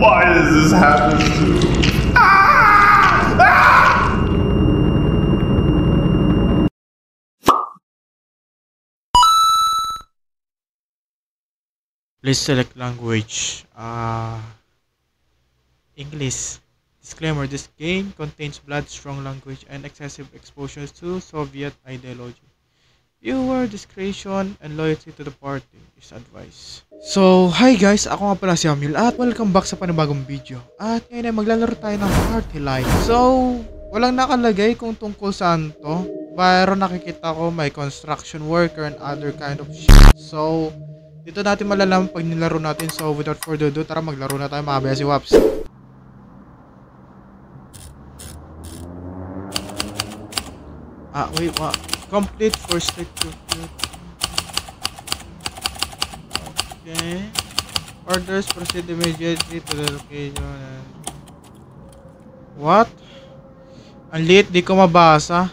Why does this happen to me? Please select language. English. Disclaimer, this game contains blood, strong language, and excessive exposure to Soviet ideology. Viewer discretion and loyalty to the party is advised. So, hi guys! Ako nga pala si Amil at welcome back sa panibagong video. At ngayon ay maglalaro tayo ng Party Life. So, walang nakalagay kung tungkol saan to. Pero nakikita ko may construction worker and other kind of shit. So, dito natin malalaman pag nilaro natin. So, without further ado, tara maglaro na tayo mga besi waps. Wait, what? Complete first lecture. Okay. Orders proceed immediately to the location. What? Ang liit, di ko mabasa.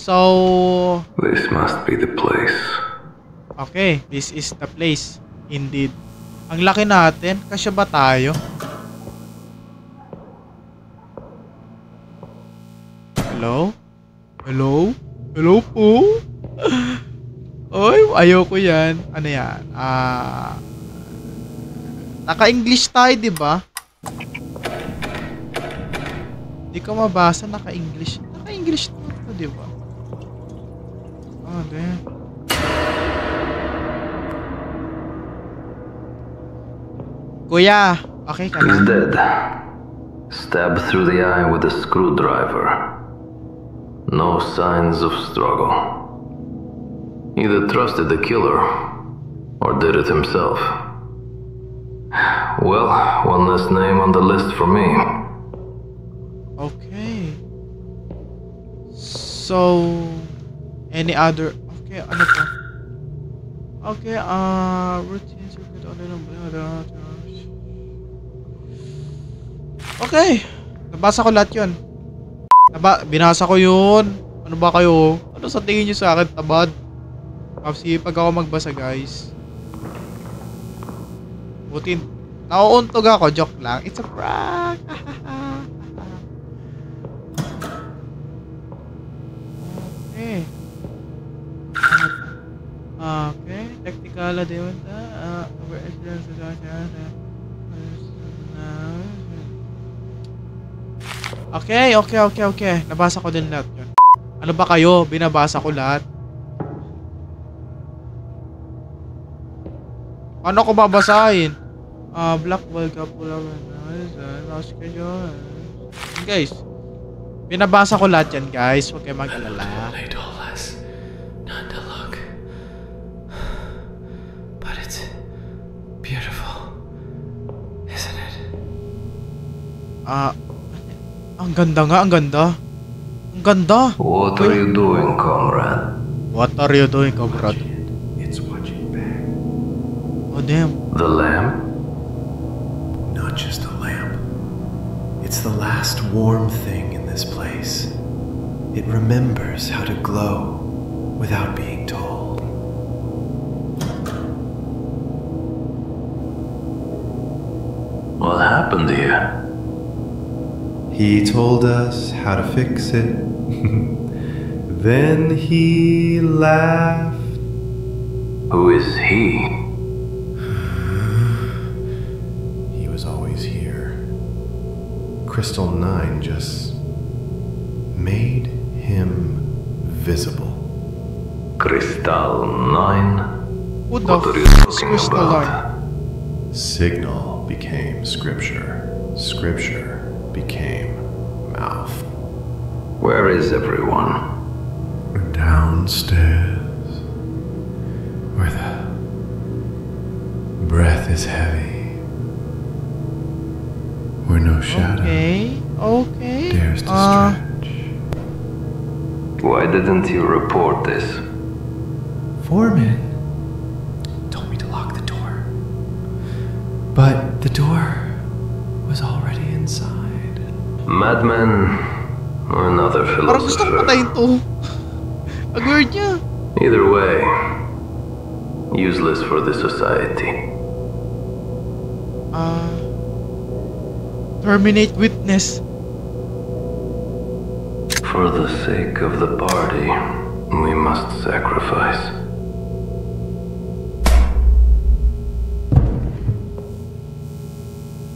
So... This must be the place. Okay, this is the place. Indeed. Ang laki natin. Kasya ba tayo? Hello? Hello? Hello po? Oy, ayoko yan. Ano yan? Naka-English tayo, di ba? Di ko mabasa, naka-English. Naka-English to, di ba? Oh, damn. Kuya, okay ka na? He's dead. Stabbed through the eye with a screwdriver. No signs of struggle. Either trusted the killer or did it himself. Well, one less name on the list for me. Okay. So, any other... Okay, ano pa? Okay, routine circuit, okay, nabasa ko lahat yun. Binasa ko yun. Ano ba kayo? Ano sa tingin nyo sa akin, tabad? Kasi pag ako magbasa, guys. Butin. Nauuntog ako. Joke lang. It's a prank. Okay. Okay. Technical. Okay. Nabasa ko din lahat yun. Ano ba kayo? Binabasa ko lahat. Ano ko babasahin? Black Ball Capula. Guys, binabasa ko lahat yan, guys. Huwag kayo mag-alala. They told us not to look. But it's beautiful, isn't it? Ang ganda nga, ang ganda. Ang ganda. What are you doing, comrade? What are you doing, comrade? It's watching back. Oh, damn. The lamp? Not just a lamp. It's the last warm thing in this place. It remembers how to glow without being told. What happened here? He told us how to fix it. Then he laughed. Who is he? He was always here. Crystal 9 just made him visible. Crystal 9? Who the What are you f*** is talking Crystal about? Line? Signal became scripture. Scripture became mouth. Where is everyone? Downstairs, where the breath is heavy, where no shadow Okay. dares to stretch. Why didn't you report this? Foreman told me to lock the door, but the door was already inside. Madman or another Parang gusto kong patayin philosopher? to. Ang weird niya. Either way, useless for the society. Terminate witness. For the sake of the party, we must sacrifice.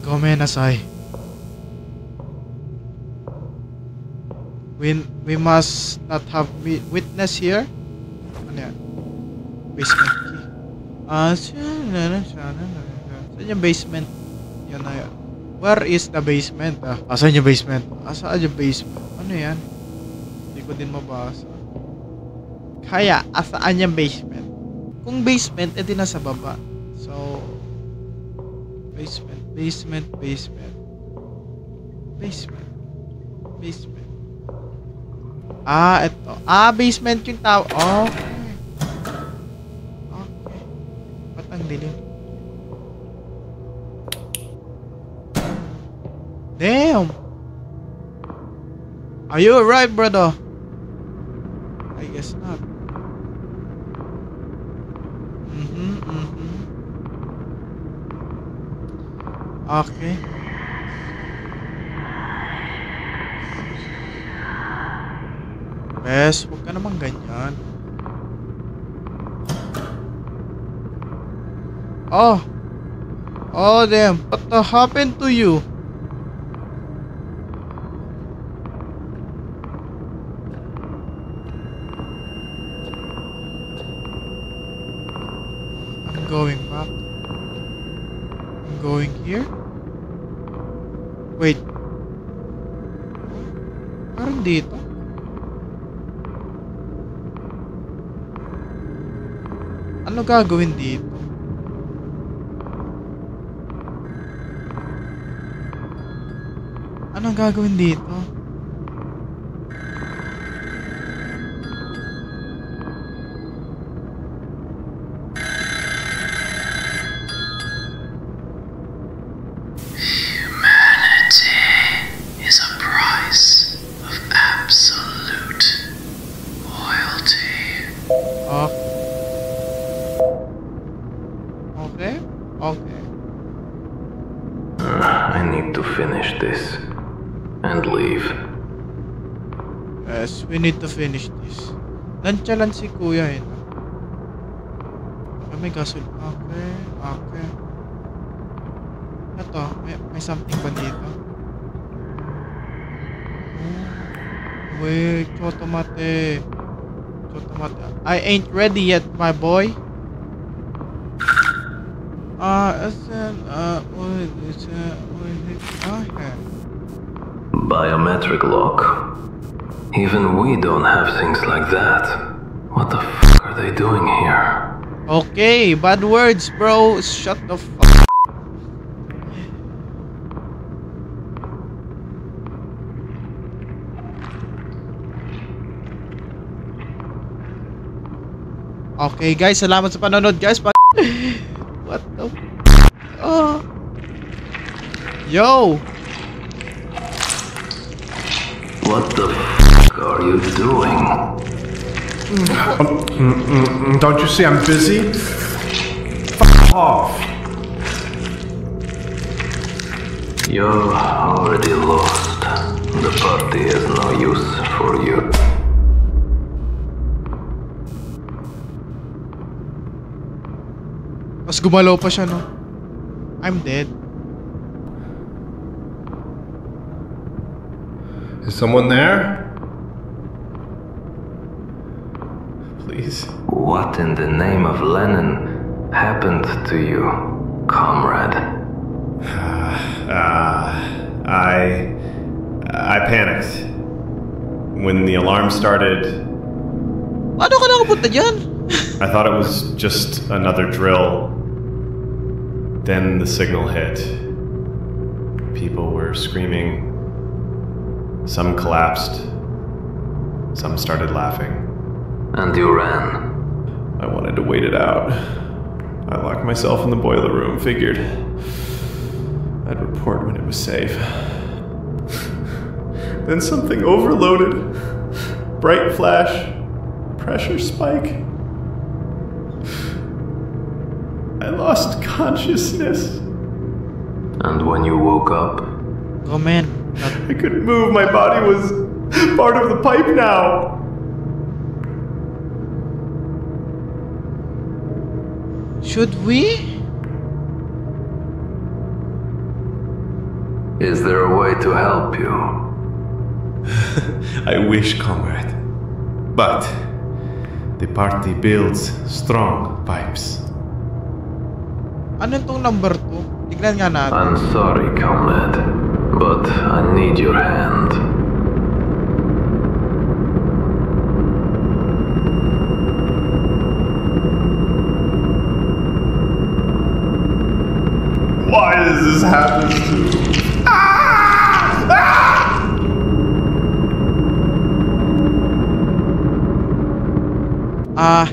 Gomenasai. We must not have witness here. Ano yan? Basement key. Saan yung basement? Yan na yan. Where is the basement? Saan yung basement? Saan yung basement? Ano yan? Hindi ko din mabasa. Kaya, asaan yung basement? Kung basement, edi nasa baba. So, basement. Ito. Basement yung tao. Okay. Ba't ang dilim? Damn! Are you alright, brother? I guess not. Okay. Bes, huwag ka naman ganyan. Oh, damn. What the happened to you? I'm going back. I'm going here. Wait. Parang dito. Ano gagawin dito? Anong gagawin dito? Okay. I need to finish this and leave. Yes, we need to finish this. Nantsalan si kuya no? May gasol. Okay. Ito, may something ba dito? Wait, Chotomate. I ain't ready yet, my boy. Biometric lock. Even we don't have things like that. What the fuck are they doing here? Okay, bad words, bro. Shut the fuck. Okay, guys, salamat sa panonood, guys. What the Yo! What the fuck are you doing? Don't you see I'm busy? Fuck off. You're already lost. The party has no use for you. Mas gumalaw pa siya, no? I'm dead. Is someone there? Please. What in the name of Lenin happened to you, comrade? I panicked. When the alarm started, Paano ka nakapunta dyan? I thought it was just another drill. Then the signal hit. People were screaming. Some collapsed. Some started laughing. And you ran. I wanted to wait it out. I locked myself in the boiler room, figured I'd report when it was safe. Then something overloaded. Bright flash. Pressure spike. I lost consciousness. And when you woke up, Oh man. I couldn't move. My body was part of the pipe now. Should we? is there a way to help you? I wish, comrade. But the party builds strong pipes. Ano tong number 2? Tignan nga natin. I'm sorry, comrade, but I need your hand. Why does this happen to me?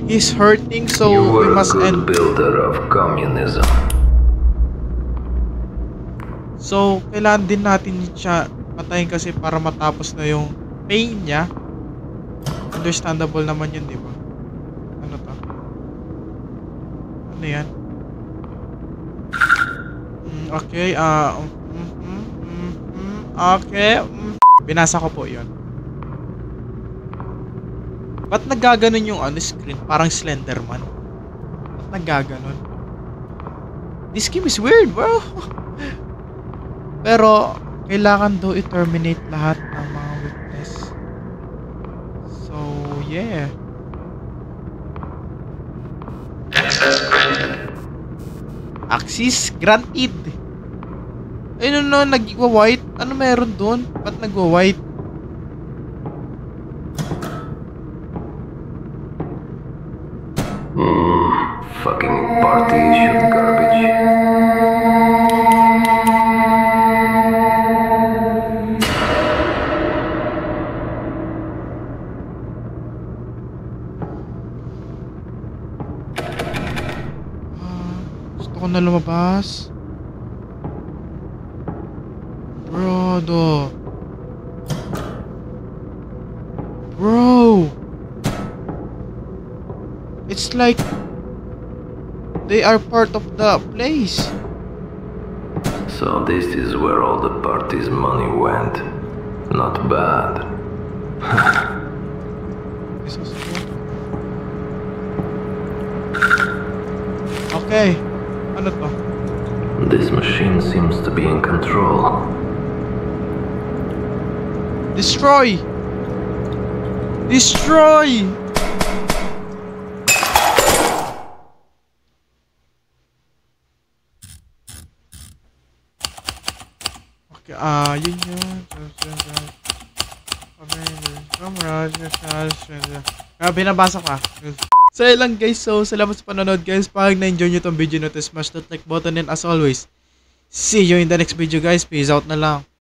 He's hurting, so You we were a must good end. builder of communism. So, kailangan din natin siya patayin kasi para matapos na yung pain niya. Understandable naman yun, di ba? Ano to? Ano yan? Okay, okay. Binasa ko po yun. Ba't nagaganon yung screen? Parang Slenderman. Ba't nagaganon? This game is weird, bro. Pero, kailangan daw i-terminate lahat ng mga witness. So, yeah. Access granted. Access granted. Ayun no, nag-white. Ano meron doon? Ba't nag-white? Fucking party shoot garbage. Gusto ko na lumabas. Bro. It's like they are part of the place. So this is where all the party's money went. Not bad. Okay. Ano to? This machine seems to be in control. Destroy! Destroy! Okay, yun yun. Binabasa ka. So yun lang guys, so salamat sa panonood guys. Pag na-enjoy nyo tong video na to, smash that like button and as always, see you in the next video guys. Peace out na lang.